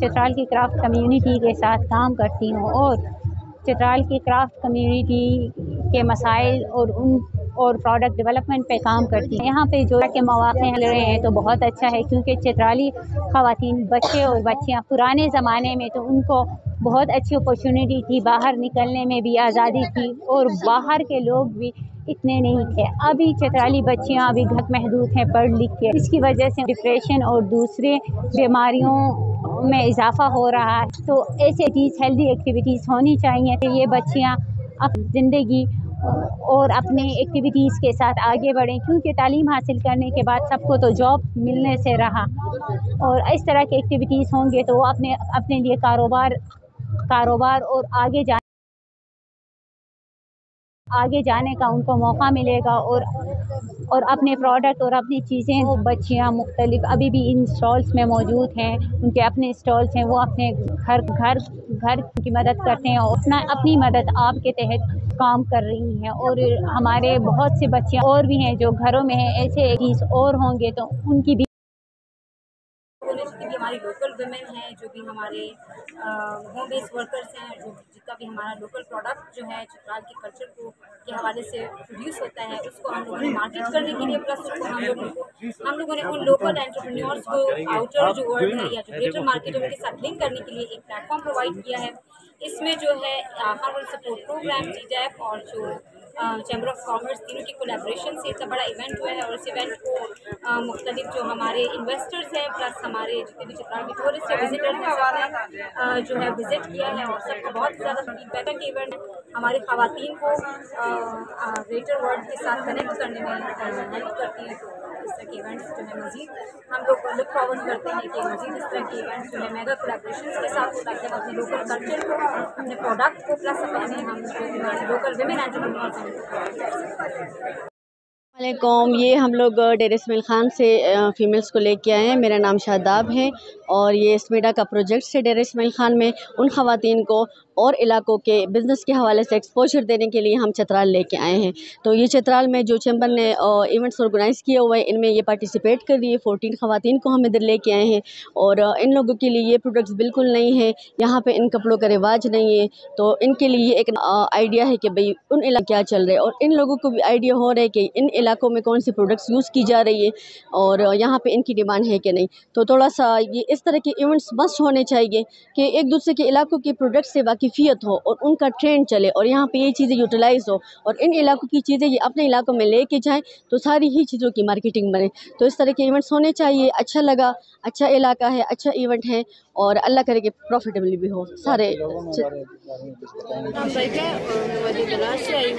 چترال کی craft community کے ساتھ کام کرتی ہوں اور چترال کی کرافٹ کمیونٹی کے مسائل اور پروڈکٹ ڈیولپمنٹ پہ کام کرتی ہیں۔ یہاں پہ جو کے مواقع مل رہے ہیں تو بہت اچھا ہے، کیونکہ چترالی خواتین، بچے اور بچیاں پرانے زمانے میں تو ان کو بہت اچھی اپرچونیٹی تھی، باہر نکلنے میں بھی آزادی تھی اور باہر کے لوگ بھی اتنے نہیں تھے۔ ابھی چترالی بچیاں ابھی گھر محدود ہیں پڑھ لکھ کے، اس کی وجہ سے ڈپریشن اور دوسرے بیماریوں میں اضافہ ہو رہا ہے۔ تو ایسے ہیلدی ایکٹیویٹیز ہونی چاہیے کہ یہ بچیاں اپنی زندگی اور اپنے ایکٹیویٹیز کے ساتھ آگے بڑھیں، کیونکہ تعلیم حاصل کرنے کے بعد سب کو تو جاب ملنے سے رہا، اور اس طرح کی ایکٹیویٹیز ہوں گے تو وہ اپنے لیے کاروبار اور آگے جانے کا ان کو موقع ملے گا، اور اپنے پروڈکٹ اور اپنی چیزیں بچیاں مختلف ابھی بھی ان اسٹالس میں موجود ہیں، ان کے اپنے اسٹالس ہیں، وہ اپنے گھر کی مدد کرتے ہیں اور اپنی مدد آپ کے تحت کام کر رہی ہیں۔ اور ہمارے بہت سے بچیاں اور بھی ہیں جو گھروں میں ہیں، ایسے چیز اور ہوں گے تو ان کی بھی جتنی بھی ہماری لوکل ویمن ہیں، جو بھی ہمارے ہوم بیس ورکرس ہیں، جو جتنا بھی ہمارا لوکل پروڈکٹ جو ہے چترال کے کلچر کے حوالے سے پروڈیوس ہوتا ہے، اس کو ہم لوگوں نے مارکیٹ کرنے کے لیے، پلس اس کو ہم لوگوں نے ان لوکل انٹرپرینیورس کو آؤٹر جو ورلڈ ہے یا جو گریٹر مارکیٹ ہے ان کے ساتھ لنک کرنے کے لیے ایک پلیٹ فارم پرووائڈ کیا ہے۔ اس میں جو ہے ہمارا سپورٹ پروگرام TDAP اور جو چیمبر آف کامرس تینوں کی کولیبریشن سے اتنا بڑا ایونٹ ہوا ہے، اور اس ایونٹ کو مختلف جو ہمارے انویسٹرز ہیں پلس ہمارے جتنے بھی چترال کے ٹورسٹ یا وزٹرز ہیں سب نے جو ہے وزٹ کیا ہے، اور سب کو بہت زیادہ فیڈ بیک کے ایونٹ ہماری خواتین کو گریٹر ورلڈ کے ساتھ کنیکٹ کرنے میں ہیلپ کرتی ہیں۔ تو اس طرح کے ایونٹس جو ہے مزید ہم لوگ لک فارورڈ کرتے ہیں کہ مزید اس طرح کے ایونٹس جو ہے میگا کولیبریشنس کے ساتھ تاکہ ہم اپنے لوکل کلچر کو، اپنے پروڈکٹ کو، پلس اپنے ہم لوکل ویمن انٹرپرینیورس ہیں۔ علیکم، یہ ہم لوگ ڈیرہ اسماعیل خان سے فیمیلز کو لے کے آئے ہیں۔ میرا نام شاداب ہے اور یہ اسمیڈا کا پروجیکٹ ہے ڈیرہ اسماعیل خان میں۔ ان خواتین کو اور علاقوں کے بزنس کے حوالے سے ایکسپوجر دینے کے لیے ہم چترال لے کے آئے ہیں۔ تو یہ چترال میں جو چیمبر نے ایونٹس آرگنائز کیے ہوئے ہیں، ان میں یہ پارٹیسپیٹ کر رہی ہے۔ 14 خواتین کو ہم ادھر لے کے آئے ہیں، اور ان لوگوں کے لیے یہ پروڈکٹس بالکل نہیں ہے، یہاں پہ ان کپڑوں کا رواج نہیں ہے، تو ان کے لیے ایک آئیڈیا ہے کہ بھئی ان علاقے کیا چل رہے ہیں، اور ان لوگوں کو بھی آئیڈیا ہو رہا ہے کہ ان علاقوں میں کون سی پروڈکٹس یوز کی جا رہی ہے اور یہاں پہ ان کی ڈیمانڈ ہے کہ نہیں۔ تو تھوڑا سا یہ اس طرح کے ایونٹس مسٹ ہونے چاہیے کہ ایک دوسرے کے علاقوں کے پروڈکٹ سے واقفیت ہو اور ان کا ٹرینڈ چلے، اور یہاں پہ یہ چیزیں یوٹیلائز ہو اور ان علاقوں کی چیزیں یہ اپنے علاقوں میں لے کے جائیں تو ساری ہی چیزوں کی مارکیٹنگ بنے۔ تو اس طرح کے ایونٹس ہونے چاہیے۔ اچھا لگا، اچھا علاقہ ہے، اچھا ایونٹ ہے، اور اللہ کرے کہ پروفیٹیبل بھی ہو سارے۔ ہم بیٹھے اور وادی کلاس سے آئی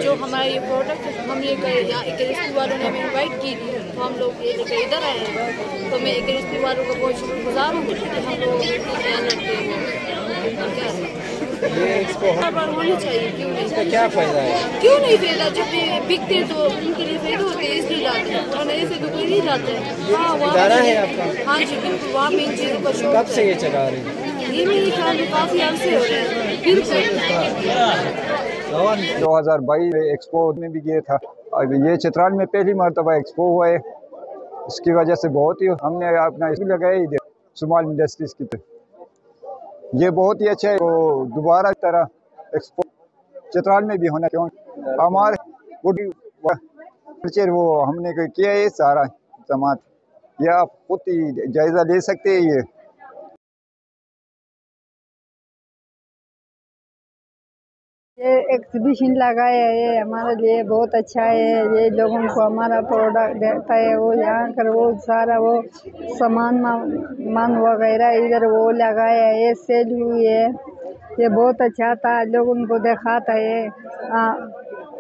جو ہمارا یہ پروڈکٹ ہم یہ یہاں ایک والوں نے ہمیں انوائٹ کی، تو ہم لوگ یہ لے کے ادھر آئے ہیں۔ تو میں ایک والوں کو بہت شکر گزار ہوں کہ ہم لوگ اتنی خیال رکھتے ہیں۔ بار ہونی چاہیے، کیوں نہیں؟ اس کا کیا فائدہ ہے؟ کیوں نہیں فائدہ؟ جب یہ بکتے تو ان کے لیے فائدہ ہوتے ہیں، اس لیے لاتے ہیں، اور ایسے تو کوئی نہیں لاتے ہیں۔ ہاں ادارہ ہے آپ کا؟ ہاں جی بالکل، وہاں پہ ان چیزوں کا شوق۔ کب سے یہ چلا رہی ہے؟ یہ میرے خیال میں کافی عرصے ہو رہے ہیں۔ بالکل 2022 میں ایکسپو میں بھی گیا تھا، یہ چترال میں پہلی مرتبہ ایکسپو ہوا ہے، اس کی وجہ سے بہت ہی ہم نے اپنا اس بھی لگایا ادھر اسمال انڈسٹریز کی طرف۔ یہ بہت ہی اچھا ہے، وہ دوبارہ اس طرح ایکسپو چترال میں بھی ہونا چاہیے۔ ہمارے کلچر وہ ہم نے کیا ہے سارا اقدامات، یہ آپ خود ہی جائزہ لے سکتے ہیں۔ یہ ایگزیبیشن لگایا ہے ہمارے لیے بہت اچھا ہے۔ یہ لوگوں کو ہمارا پروڈکٹ دیتا ہے، وہ یہاں کر وہ سارا وہ سامان وغیرہ ادھر وہ لگایا ہے، سیل ہوئی ہے۔ یہ بہت اچھا تھا، لوگوں کو دکھاتا ہے۔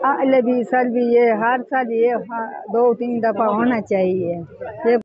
اگلے بھی سال بھی یہ ہر سال یہ 2-3 دفعہ ہونا چاہیے۔ یہ